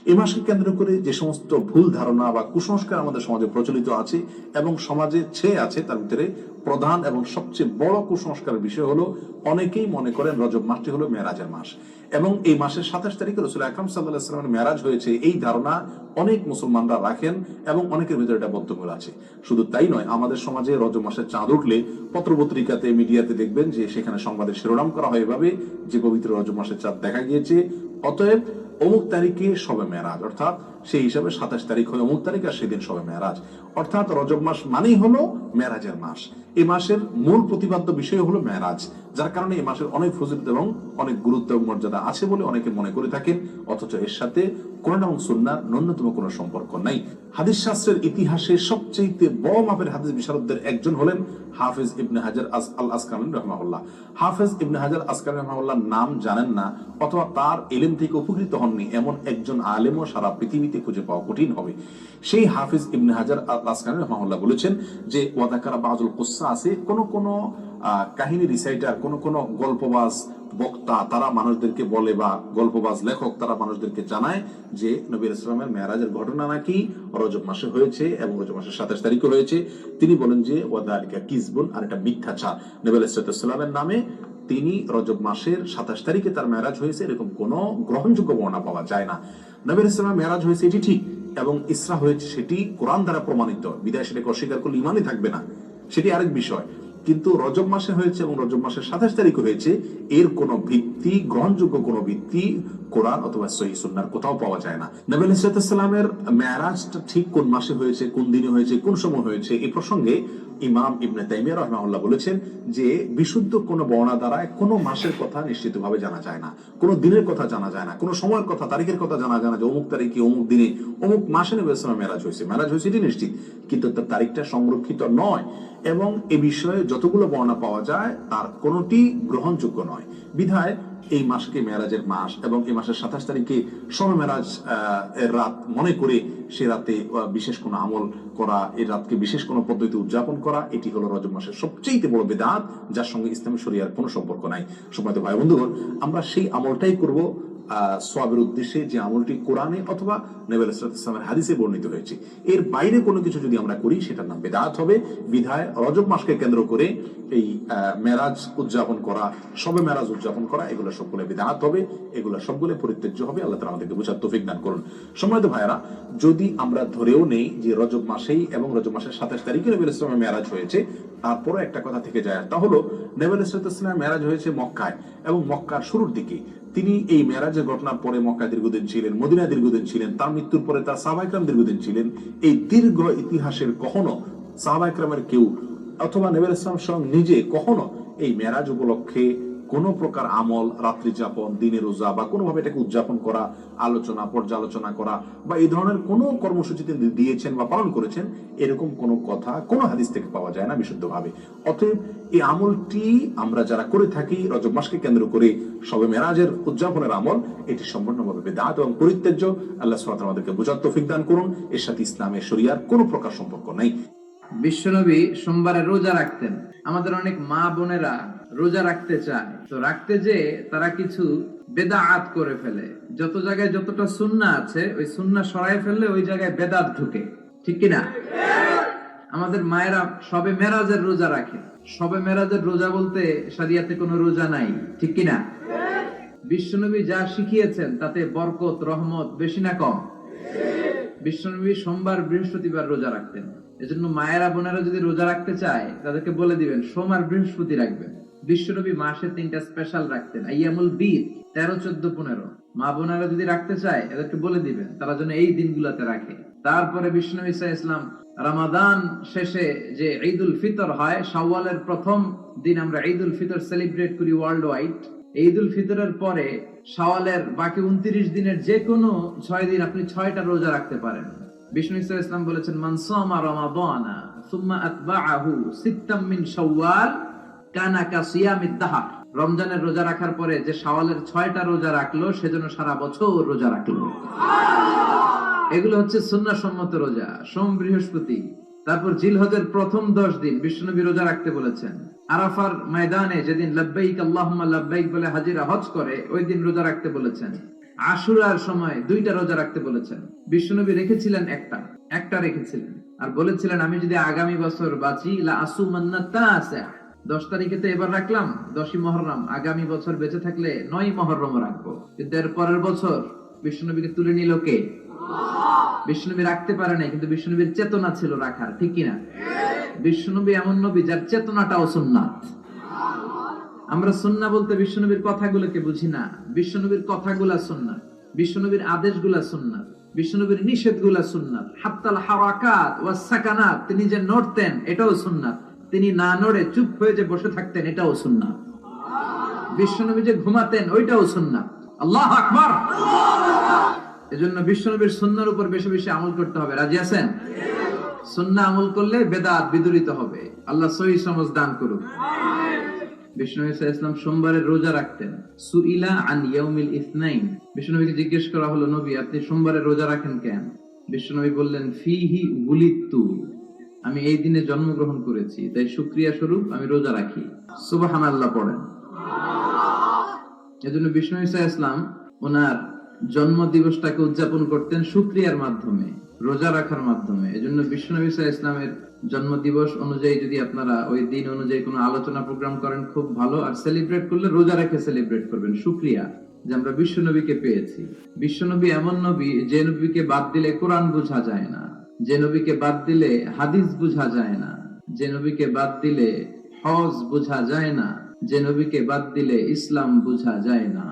এই মাসকে কেন্দ্র করে যে সমস্ত ভুল ধারণা বা কুসংস্কার আমাদের সমাজে প্রচলিত আছে এবং সমাজে ছেয়ে আছে, তার ভিতরে প্রধান এবং সবচেয়ে বড় কুসংস্কারের বিষয় হলো, অনেকেই মনে করেন রজব মাসটি হলো মেরাজের মাস এবং এই মাসের 27 তারিখে রাসূল আকরাম সাল্লাল্লাহু আলাইহি ওয়াসাল্লামের মেরাজ হয়েছে, এই ধারণা অনেক মুসলমানরা রাখেন এবং অনেকের ভিতরে এটা বদ্ধমূল আছে। শুধু তাই নয়, আমাদের সমাজে রজব মাসের চাঁদ উঠলে পত্রপত্রিকাতে, মিডিয়াতে দেখবেন যে সেখানে সংবাদের শিরোনাম করা হয় এভাবে যে পবিত্র রজব মাসের চাঁদ দেখা গিয়েছে, অতএব অমুক তারিখে শবে মেরাজ, অর্থাৎ সেই হিসাবে 27 তারিখ হয় অমুক তারিখ আর সেদিন শবে মেরাজ। অর্থাৎ রজব মাস মানেই হলো মেরাজের মাস। এই মাসের মূল প্রতিপাদ্য বিষয় হলো মেরাজ, যার কারণে এই মাসের অনেক ফজিলত এবং অনেক গুরুত্ব এবং মর্যাদা আছে বলে অনেকে মনে করে থাকেন, অথচ এর সাথে কোরআন এবং সুন্নাহর ন্যূনতম কোনো সম্পর্ক নাই। হাদিস শাস্ত্রের ইতিহাসে সবচেয়ে বড় মাপের হাদিস বিশারদদের একজন হলেন হাফেজ ইবনে হাজার আল আসকালানি রাহিমাহুল্লাহ। হাফেজ ইবনে হাজার আসকালানি রাহিমাহুল্লাহর নাম জানেন না অথবা তার ইলম থেকে উপকৃত হননি এমন একজন আলেমও সারা পৃথিবীতে খুঁজে পাওয়া কঠিন হবে। সেই হাফেজ ইবনে হাজার আল আসকালানি রাহিমাহুল্লাহ বলেছেন যে ওয়াদাকারা বাযুল কুসসা আছে, কোন কাহিনী রিসাইটার, কোন গল্পবাজ বক্তা তারা মানুষদেরকে বলে, বা গল্পবাজ লেখক তারা মানুষদেরকে জানায় যে নবী ইসলামের মেরাজের ঘটনা নাকি রজব মাসে হয়েছে এবং রজব মাসের 27 তারিখে হয়েছে। তিনি বলেন যে ওয়াদালিকা কিজবুন, আর এটা মিথ্যাচার। নবী ইসলামের নামে তিনি রজব মাসের 27 তারিখে তার মেরাজ হয়েছে এরকম কোন গ্রহণযোগ্য বর্ণনা পাওয়া যায় না। নবী ইসলামের মেরাজ হয়েছে এটি ঠিক এবং ইসরা হয়েছে সেটি কোরআন দ্বারা প্রমাণিত, বিদায় সেটাকে অস্বীকার করলে ইমানই থাকবে না, সেটি আরেক বিষয়। কিন্তু রজব মাসে হয়েছে এবং রজব মাসের 27 তারিখে হয়েছে, এর কোন ভিত্তি, গ্রহণযোগ্য কোন ভিত্তি কোরআন অথবা সহিহ সুন্নাহর কোথাও পাওয়া যায় না। নবী সাল্লাল্লাহু আলাইহি মেরাজটা ঠিক কোন মাসে হয়েছে, কোন দিনে হয়েছে, কোন সময় হয়েছে, এই প্রসঙ্গে ইমাম ইবনে তাইমিয়া রাহিমাহুল্লাহ বলেছেন যে বিশুদ্ধ কোন বর্ণনা দ্বারা কোন মাসের কথা নিশ্চিতভাবে জানা যায় না, কোন দিনের কথা জানা যায় না, কোন সময়ের কথা, তারিখের কথা জানা যায় না যে অমুক তারিখে অমুক দিনে অমুক মাসে নবী সাল্লাল্লাহু মেরাজ হয়েছে। মেরাজ হয়েছে এটি নিশ্চিত, কিন্তু তার তারিখটা সংরক্ষিত নয় এবং এ বিষয়ে যতগুলো বর্ণনা পাওয়া যায় তার কোনটি গ্রহণযোগ্য নয়। বিধায় এই মাসকে মেরাজের মাস এবং এই মাসের 27 তারিখে শবে মেরাজ এর রাত মনে করে সে রাতে বিশেষ কোনো আমল করা, এই রাতকে বিশেষ কোনো পদ্ধতি উদযাপন করা, এটি হলো রজব মাসের সবচেয়ে বড় বিদআত, যার সঙ্গে ইসলামী শরিয়ার কোনো সম্পর্ক নাই। সম্মানিত ভাই বন্ধুগণ, আমরা সেই আমলটাই করব সওয়াবের উদ্দেশ্যে, যে আমলটি কোরআনে অথবা নবী সাল্লাল্লাহু আলাইহি ওয়াসাল্লামের হাদিসে বর্ণিত হয়েছে। এর বাইরে কোনো কিছু যদি আমরা করি সেটার নাম বিদআত হবে। বিধায় রজব মাসকে কেন্দ্র করে এই মেরাজ উদযাপন করা, শবে মেরাজ উদযাপন করা, এগুলো সবগুলো বিদআত হবে, এগুলো সবগুলো পরিত্যাজ্য হবে। আল্লাহ তাআলা আমাদেরকে বুঝার তৌফিক দান করুন। সম্মানিত ভাইরা, যদি আমরা ধরেও নেই যে রজব মাসেই এবং রজব মাসের 27 তারিখে নবী সাল্লাল্লাহু আলাইহি ওয়াসাল্লামের মেরাজ হয়েছে, তারপরও একটা কথা থেকে যায়, তা হলো নবী সাল্লাল্লাহু আলাইহি ওয়াসাল্লামের মেরাজ হয়েছে মক্কায় এবং মক্কার শুরুর দিকে। তিনি এই মেরাজের ঘটনার পরে মক্কায় দীর্ঘদিন ছিলেন, মদিনায় দীর্ঘদিন ছিলেন, তার মৃত্যুর পরে তার সাহাবায়ে কেরাম দীর্ঘদিন ছিলেন। এই দীর্ঘ ইতিহাসের কখনো সাহাবায়ে কেরামের কেউ অথবা নবী সাল্লাল্লাহু আলাইহি ওয়াসাল্লাম নিজে কখনো এই মেরাজ উপলক্ষে কোন প্রকার আমল, রাত্রি যাপন, দিনে রোজা বা কোনোভাবে এটাকে উদযাপন করা, আলোচনা পর্যালোচনা করা বা এই ধরনের কোনো কর্মসূচি তিনি দিয়েছেন বা পালন করেছেন, এরকম কোনো কথা কোনো হাদিস থেকে পাওয়া যায় না বিশুদ্ধভাবে। অতএব এই আমলটি আমরা যারা করে থাকি রজব মাসকে কেন্দ্র করে শবে মেরাজের উদযাপনের আমল, এটি সম্পূর্ণভাবে বিদআত এবং পরিত্যাজ্য। আল্লাহ সুবহানাহু ওয়া তাআলা আমাদেরকে বুঝার তৌফিক দান করুন। এর সাথে ইসলামের শরিয়ার কোনো প্রকার সম্পর্ক নেই। বিশ্বনবী সোমবারে রোজা রাখতেন। আমাদের অনেক মা বোনেরা রোজা রাখতে চায়, তো রাখতে যে তারা কিছু বেদাআত করে ফেলে। যত জায়গায় যতটা সুন্নাহ আছে ওই সুন্নাহ সরায় ফেললে ওই জায়গায় বেদাত ঢুকে, ঠিক কিনা? আমাদের মায়েরা শবে মেরাজের রোজা রাখে। শবে মেরাজের রোজা বলতে শরিয়াতে কোনো রোজা নাই, ঠিক কিনা? বিশ্বনবী যা শিখিয়েছেন তাতে বরকত, রহমত বেশি না কম? বিশ্বনবী সোমবার বৃহস্পতিবার রোজা রাখতেন। এজন্য মায়েরা বোনেরা যদি রোজা রাখতে চায় তাদেরকে বলে দিবেন সোম আর বৃহস্পতি রাখবেন। বিশ্বনবী মাসে 3টা স্পেশাল রাখতেন, আইয়ামুল বীর 13, 14, 15। মা বোনেরা যদি রাখতে চায় এদেরকে বলে দিবেন তারা যেন এই দিনগুলোতে রাখে। তারপরে বিশ্বনবী সাল্লাল্লাহু আলাইহি ওয়াসাল্লাম রমাদান শেষে যে ঈদুল ফিতর হয়, শাওয়ালের প্রথম দিন আমরা ঈদুল ফিতর সেলিব্রেট করি ওয়ার্ল্ড ওয়াইড। ঈদুল ফিতরের পরে শাওয়ালের বাকি 29 দিনের যে কোনো 6 দিন আপনি 6টা রোজা রাখতে পারেন। বিষ্ণু সাল্লাল্লাহু আলাইহি ওয়াসাল্লাম বলেছেন, মান সামা রমাদানা সুম্মা আতবাআহু সিত্তাম মিন শাওয়াল কানা কাসিয়ামিদ দাহর। রমজানের রোজা রাখার পরে যে শাওয়ালের 6টা রোজা রাখলো সেজন্য সারা বছর রোজা রাখলো। এগুলো হচ্ছে সুন্নাহ সম্মত রোজা, সোম বৃহস্পতি। তারপর জিলহজের প্রথম 10 দিন বিশ্বনবী রোজা রাখতে বলেছেন। আরাফার ময়দানে যেদিন লাব্বাইক আল্লাহুম্মা লাব্বাইক বলে হাজিরা হজ করে ওই দিন রোজা রাখতে বলেছেন। আশুরার সময় 2টা রোজা রাখতে বলেছেন। বিশ্বনবী রেখেছিলেন একটা রেখেছিলেন, আর বলেছিলেন আমি যদি আগামী বছর বাঁচি লা আসুমান্না তাসা, 10 তারিখে তো এবার রাখলাম 10ই মুহররম, আগামী বছর বেঁচে থাকলে 9ই মুহররম রাখবো। কিন্তু এর পরের বছর বিশ্বনবীকে তুলে নিল কে? বিশ্বনবী রাখতে পারে নাই, কিন্তু বিশ্বনবীর চেতনা ছিল রাখার, ঠিক কিনা? বিশ্বনবী এমন নবী যার চেতনাটাও সুন্নাত। আমরা সুন্নাহ বলতে বিশ্বনবীর কথাগুলোকে বুঝি না, বিশ্বনবীর কথাগুলা সুন্নাত, বিশ্বনবীর আদেশগুলা সুন্নাত, বিশ্বনবীর নিষেধগুলা সুন্নাত। হাত্তাল হারাকাত ওয়াস সাকানাত, তিনি যে নড়তেন এটাও সুন্নাত, তিনি না নড়ে চুপ হয়ে যে বসে থাকতেন এটাও সুন্নাত, বিশ্বনবী যে ঘুমাতেন ওইটাও সুন্নাত। আল্লাহু আকবার। এজন্য বিশ্বনবীর সুন্নাহর উপর বেশি বেশি আমল করতে হবে। রাজি আছেন? সুন্নাহ আমল করলে বেদাত বিদুরিত হবে। আল্লাহ সহি সমঝ দান করুন। বিশ্বনবী সাল্লাল্লাহু আলাইহি ওয়াসাল্লাম সোমবারের রোজা রাখতেন। সুইলা আন ইয়াউমিল ইসনাইন, বিশ্বনবীকে জিজ্ঞেস করা হলো, নবী আপনি সোমবারের রোজা রাখেন কেন? বিশ্বনবী বললেন, ফিহি উলিদতু, আমি এই দিনে জন্মগ্রহণ করেছি, তাই শুকরিয়া স্বরূপ আমি রোজা রাখি। সুবহানাল্লাহ পড়েন। এজন্য বিশ্বনবী সাল্লাল্লাহু আলাইহি ওয়াসাল্লাম ওনার জন্ম দিবসটাকে উদযাপন করতেন শুকরিয়ার মাধ্যমে, রোজা রাখার মাধ্যমে। এজন্য বিশ্বনবী সাল্লাল্লাহু আলাইহি ওয়াসাল্লামের জন্ম দিবস অনুযায়ী যদি আপনারা ওই দিন অনুযায়ী কোনো আলোচনা প্রোগ্রাম করেন খুব ভালো, আর সেলিব্রেট করলে রোজা রেখে সেলিব্রেট করবেন, শুকরিয়া যে আমরা বিশ্বনবীকে পেয়েছি। বিশ্বনবী এমন নবী যে নবীকে বাদ দিলে কোরআন বোঝা যায় না, যে নবীকে বাদ দিলে হাদিস বোঝা যায় না, যে নবীকে বাদ দিলে হজ বোঝা যায় না, যে নবীকে বাদ দিলে ইসলাম বোঝা যায় না।